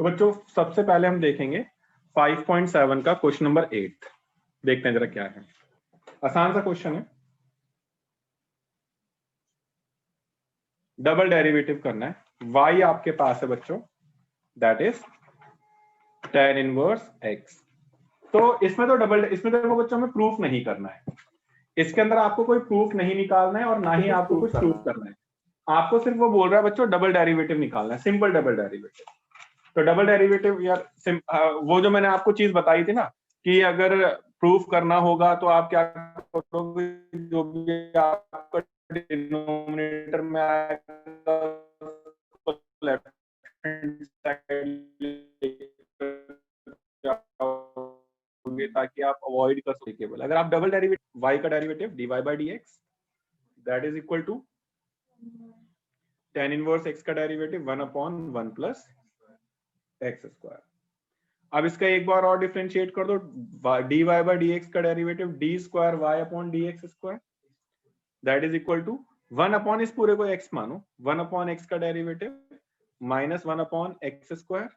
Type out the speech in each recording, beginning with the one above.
तो बच्चों सबसे पहले हम देखेंगे 5.7 का क्वेश्चन नंबर 8। देखते हैं जरा क्या है। आसान सा क्वेश्चन है, डबल डेरिवेटिव करना है। y आपके पास है बच्चों, that is tan inverse x। तो इसमें देखो बच्चों हमें प्रूफ नहीं करना है, इसके अंदर आपको कोई प्रूफ नहीं निकालना है और ना ही आपको कुछ प्रूफ करना है। आपको सिर्फ वो बोल रहा है बच्चों डबल डेरिवेटिव निकालना है, सिंपल डबल डेरिवेटिव। तो डबल डेरिवेटिव यार वो जो मैंने आपको चीज बताई थी ना कि अगर प्रूफ करना होगा तो आप क्या करोगे, जो भी आपका डिनोमिनेटर में आएगा लेफ्ट हैंड साइड ताकि आप अवॉइड कर सके केवल। अगर आप डबल डेरिवेटिव y का derivative dy by dx that is equal to tan inverse x का डेरिवेटिव 1/1 प्लस एक्स स्क्वायर। अब इसका एक बार और डिफरेंशिएट कर दो, dy by dx का derivative d square y upon dx square that is equal to 1 upon इस पूरे को x मानो, 1 अपॉन x का derivative minus 1 upon x square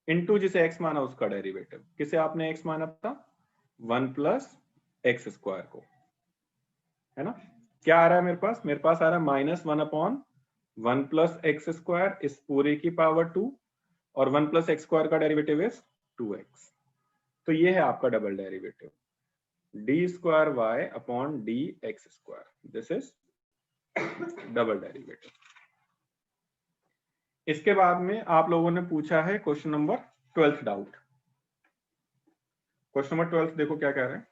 into जिसे x माना उसका डेरिवेटिव। किसे आपने x माना था? 1 प्लस एक्स स्क्वायर को, है ना। क्या आ रहा है मेरे पास? मेरे पास आ रहा है minus 1 upon 1 plus x square इस पूरे की पावर 2 और 1 प्लस एक्स स्क्वायर का डेरिवेटिव इज 2x। तो ये है आपका double derivative d square y upon d x square, this is double derivative. इसके बाद में आप लोगों ने पूछा है question number 12 doubt. Question number 12 देखो क्या कह रहे हैं।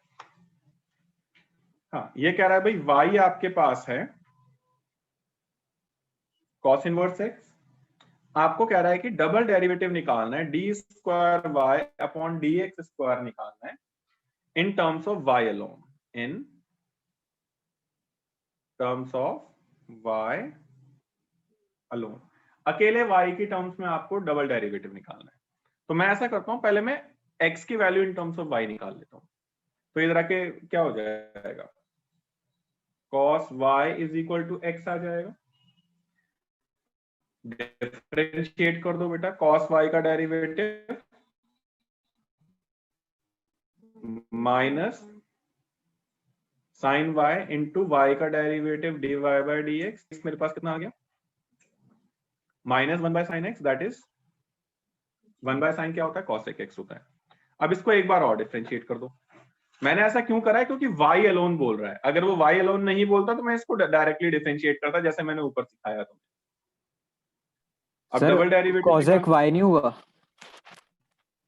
हाँ, ये कह रहा है भाई y आपके पास है cos इनवर्स x, आपको कह रहा है कि डबल डेरिवेटिव निकालना है d square y upon d x square निकालना है in terms of y alone, in terms of y alone. अकेले y की टर्म्स में आपको डबल डेरिवेटिव निकालना है। तो मैं ऐसा करता हूं, पहले मैं x की value in terms of y निकाल लेता हूं। तो इधर आके क्या हो जाएगा, cos y is equal to x आ जाएगा। डिफरेंशिएट कर दो बेटा, cos y का derivative minus sine y into y का डेरिवेटिव dy बाई dx। मेरे पास कितना आ गया? Minus 1 by sine x, that is 1 by sine क्या होता है? cos x होता है। अब इसको एक बार और डिफरेंशिएट कर दो। मैंने ऐसा क्यों करा है? क्योंकि y अलोन बोल रहा है। अगर वो y अलोन नहीं बोलता तो मैं इसको डायरेक्टली डिफरेंशिएट करता जैसे मैंने ऊपर सिखाया था। अब डबल डेरिवेटिव cosec y नहीं होगा?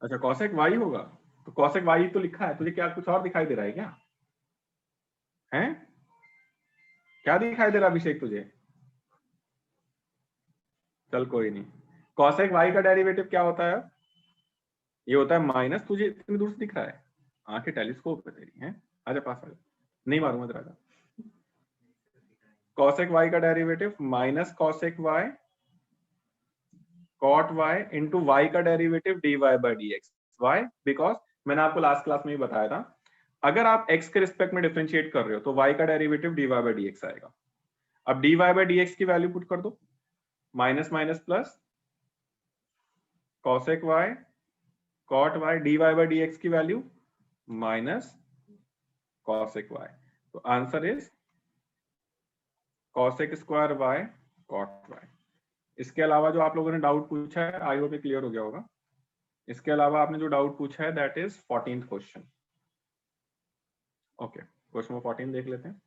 अच्छा cosec y होगा, तो cosec y तो लिखा है, तुझे क्या कुछ और दिखाई दे रहा है क्या? हैं? क्या दिखाई दे रहा अभिषेक तुझे? चल कोई नहीं। cosec y का डेरिवेटिव क्या होता है? ये होता है माइनस, तुझे इतनी दूर से दिख रहा है, आंखें टेलीस्कोप पे तेरी हैं। आजा पास आ जा, नहीं मारूंगा तेरा। cosec y का derivative minus cosec y cot y into y का derivative dy by dx। why? Because मैंने आपको लास्ट क्लास में ही बताया था, अगर आप x के रिस्पेक्ट में डिफरेंशिएट कर रहे हो तो y का डेरिवेटिव dy बाई dx आएगा। अब dy बाई dx की वैल्यू पुट कर दो, minus minus plus cosec y cot y dy by dx की वैल्यू माइनस cosec y। तो answer is cosec square y cot y। इसके अलावा जो आप लोगों ने डाउट पूछा है, आई होप क्लियर हो गया होगा। इसके अलावा आपने जो डाउट पूछा है that is 14th question. Okay, question number 14 देख लेते हैं।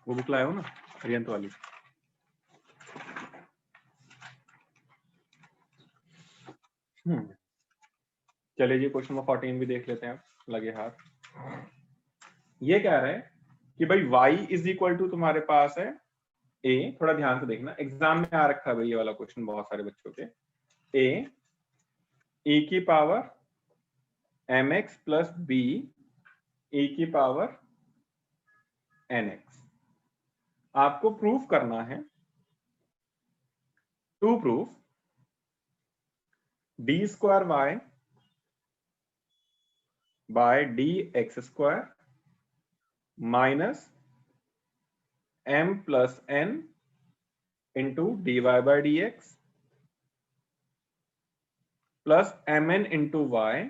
वो बुक लाए हो ना अरियंत वाली? चलिए जी, क्वेश्चन नंबर 14 भी देख लेते हैं, लगे हाथ। ये कह रहे हैं कि भाई y इज इक्वल टू तुम्हारे पास है a, थोड़ा ध्यान से देखना, एग्जाम में आ रखा है भाई ये वाला क्वेश्चन बहुत सारे बच्चों के। a e की power mx plus b e की पावर nx। आपको प्रूफ करना है, to proof d square y by d x square minus m plus n into d y by d x plus m n into y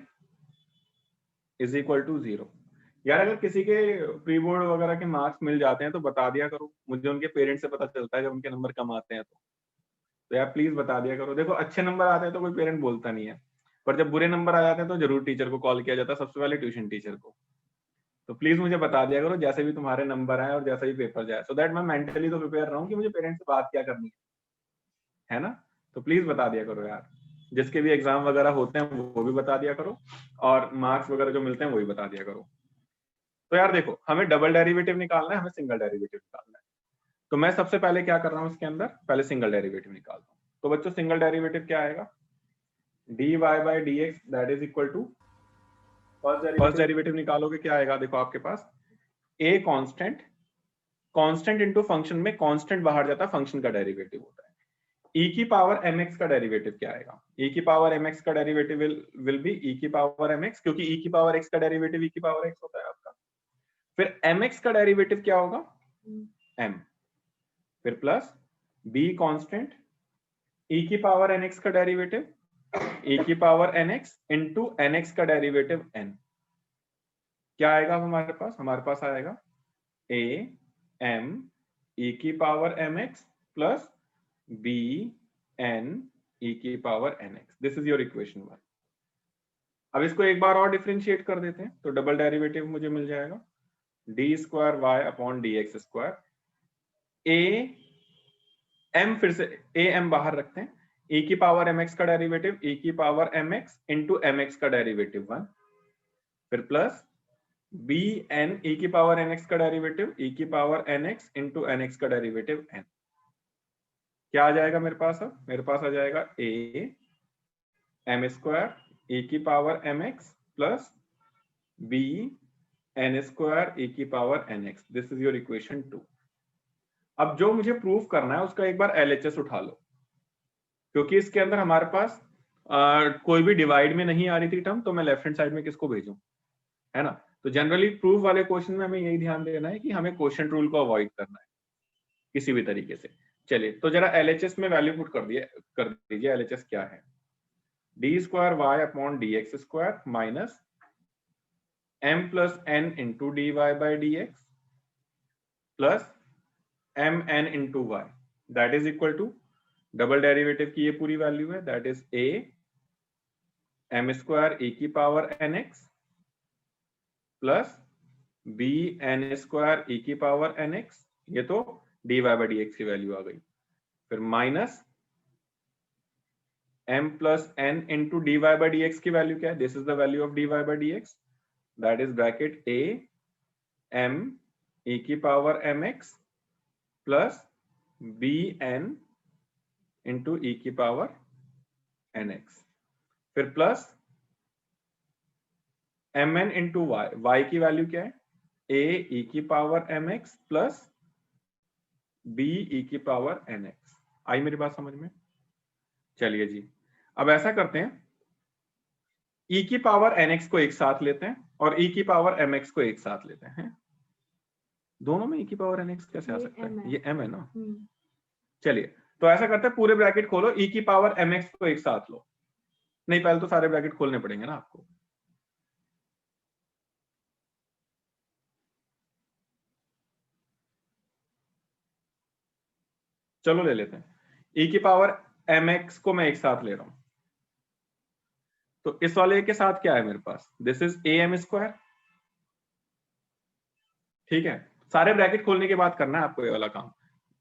is equal to 0। यार अगर किसी के pre board वगैरह के marks मिल जाते हैं तो बता दिया करो, मुझे उनके पेरेंट्स से पता चलता है जब उनके नंबर कम आते हैं तो यार प्लीज बता दिया करो। देखो अच्छे नंबर आते हैं तो कोई पेरेंट बोलता नहीं है, पर जब बुरे नंबर आ जाते हैं तो जरूर टीचर को कॉल किया जाता है, सबसे पहले ट्यूशन टीचर को। तो प्लीज मुझे बता दिया करो जैसे भी तुम्हारे नंबर आए और जैसा भी पेपर जाए, सो दैट मैं मेंटली तो प्रिपेयर रहूं कि मुझे पेरेंट्स से बात क्या करनी है ना। तो प्लीज बता दिया करो यार, जिसके भी एग्जाम वगैरह होते हैं वो भी बता दिया करो, और मार्क्स वगैरह जो मिलते हैं वो भी बता दिया करो। तो यार देखो, हमें डबल डेरिवेटिव निकालना है, हमें सिंगल डेरिवेटिव निकालना है। तो मैं सबसे पहले क्या कर रहा हूं, इसके अंदर पहले सिंगल डेरिवेटिव निकालता हूं। तो बच्चों सिंगल डेरिवेटिव क्या आएगा, d y by d x that is equal to, first derivative निकालोगे क्या आएगा, देखो आपके पास a constant, constant into function में कांस्टेंट बाहर जाता है, फंक्शन का डेरिवेटिव होता है। e की पावर mx का डेरिवेटिव क्या आएगा, e की पावर mx का डेरिवेटिव विल बी e की पावर mx, क्योंकि e की पावर x का डेरिवेटिव e की पावर x होता है आपका। फिर mx का डेरिवेटिव क्या होगा, m, फिर प्लस b कांस्टेंट, e की पावर nx का डेरिवेटिव e की पावर nx इंटू nx का डेरिवेटिव n। क्या आएगा हमारे पास आएगा a m e की power mx plus b n e की power nx। This is your equation 1। अब इसको एक बार और डिफरेंशिएट कर देते हैं, तो डबल डेरिवेटिव मुझे मिल जाएगा d square y upon d x square, a m, फिर से ए एम बाहर रखते हैं, e की पावर mx का डेरिवेटिव e की पावर mx इंटू mx का डेरिवेटिव 1, फिर प्लस b n e की पावर nx का डेरिवेटिव e की पावर nx इंटू nx का डेरिवेटिव n। क्या आ जाएगा मेरे पास, अब मेरे पास आ जाएगा a m स्क्वायर e की power mx plus b n square e की power nx। This is your equation 2। अब जो मुझे प्रूफ करना है उसका एक बार LHS उठा लो, क्योंकि इसके अंदर हमारे पास कोई भी डिवाइड में नहीं आ रही थी टर्म, तो मैं लेफ्ट हैंड साइड में किसको भेजूं, है ना। तो जनरली प्रूफ वाले क्वेश्चन में हमें यही ध्यान देना है कि हमें क्वेश्चन रूल को अवॉइड करना है किसी भी तरीके से। चलिए तो जरा LHS में वैल्यू पुट कर दीजिए। LHS क्या है, d square y upon d x square minus m plus n into d y by d x plus m n into y, that is equal to double derivative की ये पूरी value है, that is a m square e की power nx plus b n square e की power nx, ये तो dy by d x की value आ गई, फिर minus m plus n into dy by d x की वैल्यू क्या है, this is the value of dy by d x, that is bracket a m e की power mx plus b n into e की power nx, फिर plus mn into y, y की value क्या है a e की power mx plus b e की power nx। आई मेरी बात समझ में। चलिए जी, अब ऐसा करते हैं, e की पावर nx को एक साथ लेते हैं और e की पावर mx को एक साथ लेते हैं। दोनों में e की पावर nx कैसे आ सकता है, ये m है ना। चलिए तो ऐसा करते हैं, पूरे ब्रैकेट खोलो, e की पावर mx को एक साथ लो। नहीं, पहले तो सारे ब्रैकेट खोलने पड़ेंगे ना आपको। चलो ले लेते हैं, e की पावर mx को मैं एक साथ ले रहा हूं, तो इस वाले के साथ क्या है मेरे पास, दिस इज am स्क्वायर। ठीक है, सारे ब्रैकेट खोलने के बाद करना है आपको ये वाला काम,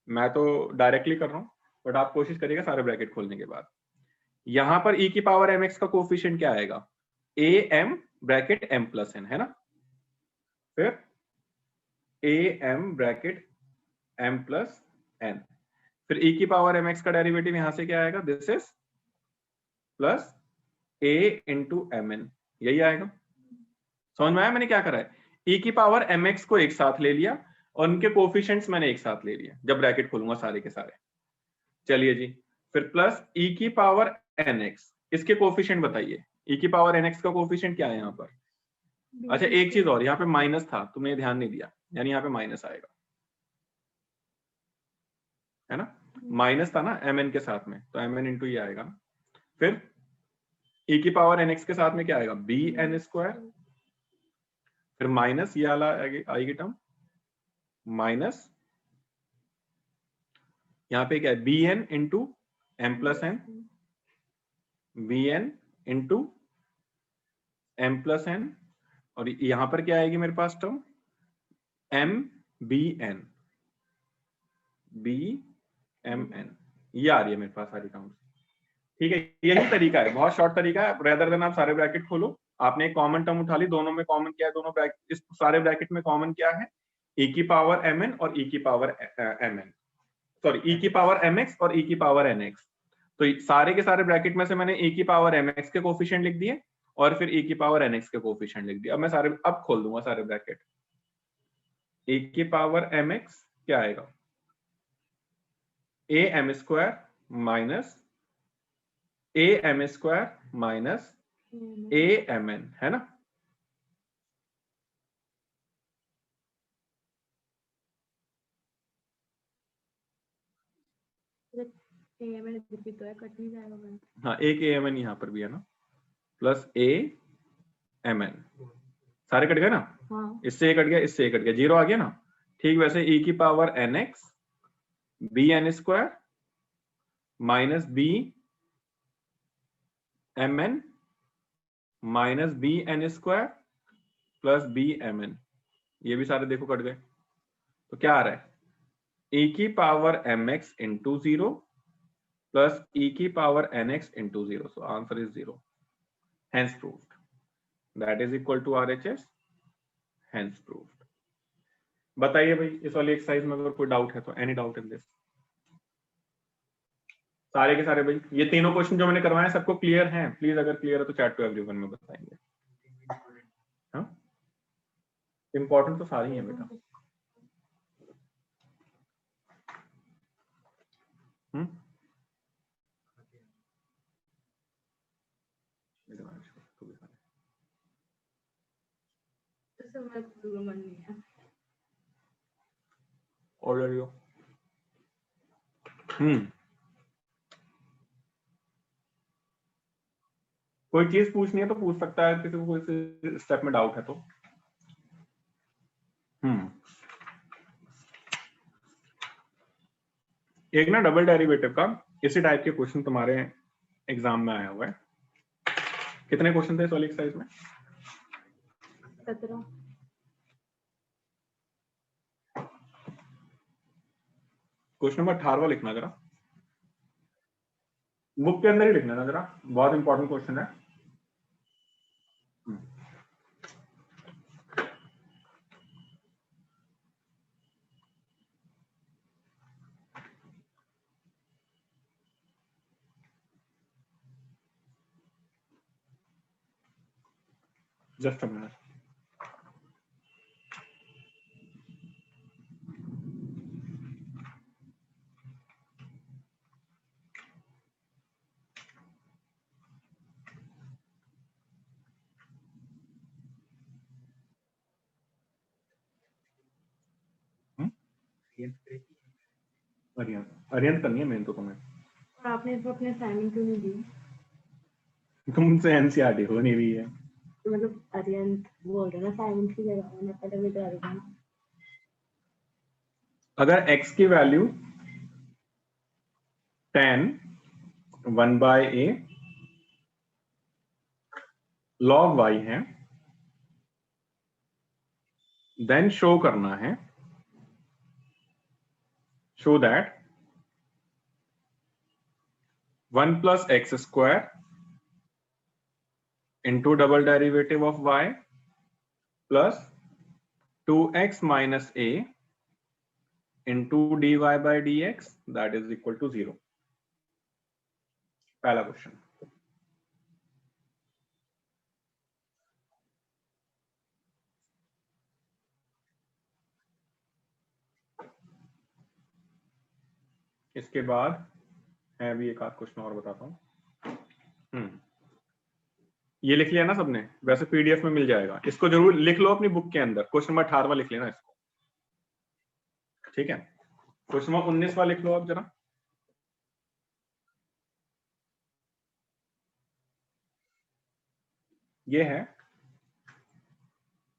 मैं तो डायरेक्टली कर रहा हूं, बट आप कोशिश करिएगा सारे ब्रैकेट खोलने के बाद। यहां पर e की पावर mx का कोफिशिएंट क्या आएगा, am bracket m plus n, है ना। फिर am bracket m plus n, फिर e की पावर mx का डेरिवेटिव यहां से क्या आएगा, this is plus a into mn, यही आएगा। समझ में आया मैंने क्या करा है, e की पावर mx को एक साथ ले लिया और उनके कोफिशिएंट्स मैंने एक साथ ले लिया जब ब्रैकेट खोलूंगा सारे के सारे। चलिए जी, फिर प्लस e की पावर nx, इसके कोफिशिएंट बताइए, e की पावर nx का कोफिशिएंट क्या है यहाँ पर। अच्छा एक चीज और, यहाँ पे माइनस था, तुमने ध्यान नहीं दिया, यानी यहाँ पे माइनस आएगा, है ना। माइनस था ना mn के साथ में, तो mn इंटू ये आएगा। फिर e की पावर nx के साथ में क्या आएगा, bn स्क्वायर, फिर माइनस ये वाला आएगी टर्म, माइनस यहाँ पे क्या है bn into m plus n, bn into m plus n, और यहां पर क्या आएगी मेरे पास टर्म m bn, bmn, ये आ रही है मेरे पास सारी टर्म्स। ठीक है, यही तरीका है, बहुत शॉर्ट तरीका है। रेदर देन आप सारे ब्रैकेट खोलो, आपने एक कॉमन टर्म उठा ली, दोनों में कॉमन क्या है, दोनों ब्रैकेट, इस सारे ब्रैकेट में कॉमन क्या है, e की पावर mn और e की पावर mn, सॉरी e की पावर mx और e की पावर nx। तो सारे के सारे ब्रैकेट में से मैंने e की पावर mx के कोफिशिएंट लिख दिए और फिर e की पावर nx के कोफिशिएंट लिख दिए। अब मैं सारे अब खोल दूंगा सारे ब्रैकेट। e की पावर mx क्या आएगा, a m square minus a m square minus a m n, है ना। हाँ, एक a m n यहाँ पर भी है ना, प्लस a m n, सारे कट गए ना। हाँ। इससे एक कट गया, इससे एक कट गया, जीरो आ गया ना। ठीक वैसे e की power nx bn square minus b mn minus bn square plus bmn, ये भी सारे देखो कट गए। तो क्या आ रहा है, e की power mx into 0 plus e की power nx into 0, so answer is 0, hence proved, that is equal to RHS, hence proved. बताइए भाई इस वाली एक्सरसाइज में अगर कोई डाउट है तो, एनी डाउट इन दिस। सारे के सारे भाई ये तीनों क्वेश्चन जो मैंने करवाए सबको क्लियर हैं? प्लीज अगर क्लियर है तो चैट टू एवरीवन में बताएंगे। हाँ, इंपॉर्टेंट तो सारी हैं बेटा। ऑर्डर कोई चीज पूछनी है तो पूछ सकता है, किसी को कोई स्टेप में डाउट है तो। एक ना डबल डेरिवेटिव का इसी टाइप के क्वेश्चन तुम्हारे एग्जाम में आया हुआ है। कितने क्वेश्चन थे इस वाली एक्सरसाइज में? 17। क्वेश्चन नंबर 18वां लिखना जरा, बुक के अंदर ही लिखना ना जरा, बहुत इंपॉर्टेंट क्वेश्चन है। Just a minute. अरियंत करनी है मेन तो तुम्हें। और आपने इसको अपने असाइनमेंट क्यों नहीं दी? तुमसे एनसीईआरटी हो नहीं रही है। मतलब अरियंत बोल रहे ना असाइनमेंट की जगह, मैंने पहले भी करा था। अगर x की value tan 1/a log y है, देन शो करना है, show that 1 plus x square into double derivative of y plus 2x minus a into dy by dx that is equal to 0। पहला क्वेश्चन। इसके बाद है भी एक आध क्वेश्चन और बताता हूं। ये लिख लिया ना सबने, वैसे पीडीएफ में मिल जाएगा, इसको जरूर लिख लो अपनी बुक के अंदर। क्वेश्चन नंबर 18वां लिख लेना इसको, ठीक है। क्वेश्चन नंबर 19वां लिख लो आप जरा। ये है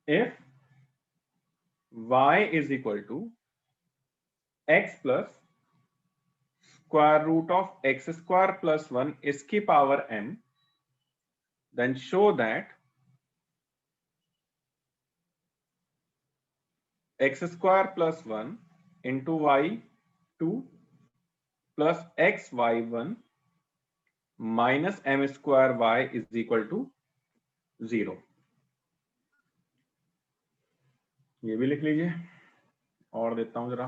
if y is equal to x plus square root of x square plus 1 इसकी power m, then show that x square plus 1 into y2 plus x y1 minus m square y is equal to 0। ये भी लिख लीजिए और देता हूं जरा।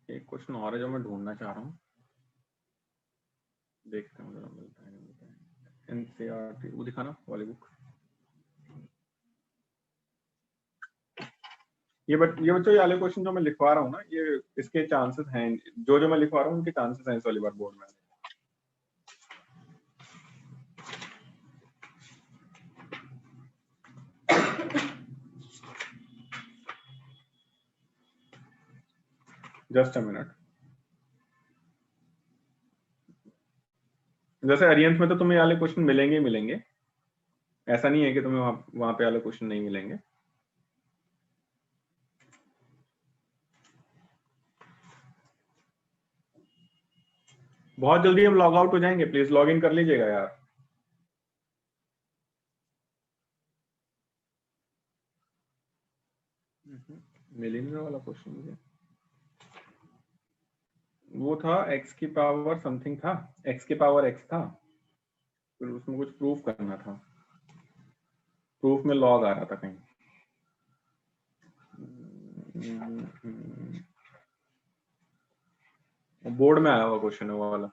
एक क्वेश्चन और है जो मैं ढूंढना चाह रहा हूँ, देखते हैं जरा मिलता है नहीं मिलता है। एनसीईआरटी वो दिखाना वाली बुक। ये बच्चों ये वाले क्वेश्चन जो मैं लिखवा रहा हूँ ना, ये इसके चांसेस हैं, जो मैं लिखवा रहा हूँ उनके चांसेस हैं इस वाली बार बोर्ड में। Just a minute. जैसे अरियंस में तो तुम्हें वाले क्वेश्चन मिलेंगे ही मिलेंगे, ऐसा नहीं है कि तुम्हें वहां पे वाले क्वेश्चन नहीं मिलेंगे। बहुत जल्दी हम लॉग आउट हो जाएंगे, प्लीज लॉग इन कर लीजिएगा यार। मिल ही नहीं रहा वाला क्वेश्चन मुझे। वो था x की पावर समथिंग था, x की पावर x था, फिर उसमें कुछ प्रूफ करना था, प्रूफ में लॉग आ रहा था कहीं। बोर्ड में आया हुआ क्वेश्चन है वो वाला।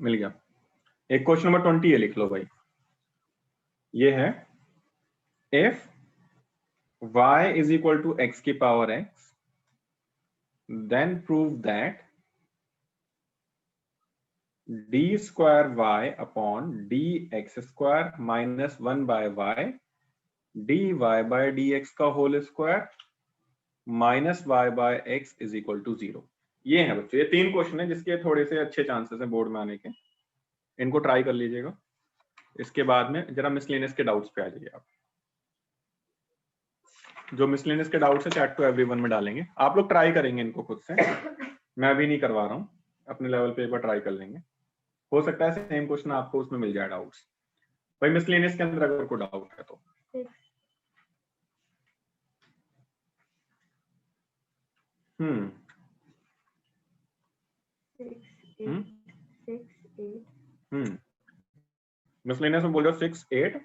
मिल गया। एक क्वेश्चन नंबर 20 है, लिख लो भाई। ये है if y is equal to x की power x, then prove that d square y upon d x square minus 1 by y dy by dx का whole square minus y by x is equal to 0। ये है बच्चों, ये 3 question है जिसके थोड़े से अच्छे चांसेस हैं बोर्ड में आने के, इनको ट्राई कर लीजिएगा। इसके बाद में जरा मिसलेनियस के डाउट्स पे आ जाइए आप। जो मिसलेनियस के डाउट्स है चैट टू एवरीवन में डालेंगे, आप लोग ट्राई करेंगे इनको खुद से, मैं भी नहीं करवा रहा हूँ, अपने लेवल पे एक बार ट्राई कर लेंगे, हो सकता है सेम क्वेश्चन आपको उसमें मिल जाए डाउट्स। भाई मिसलेनियस के अंदर अगर कोई डाउट है तो मिसलेनियस में बोल रहे हो 6, 8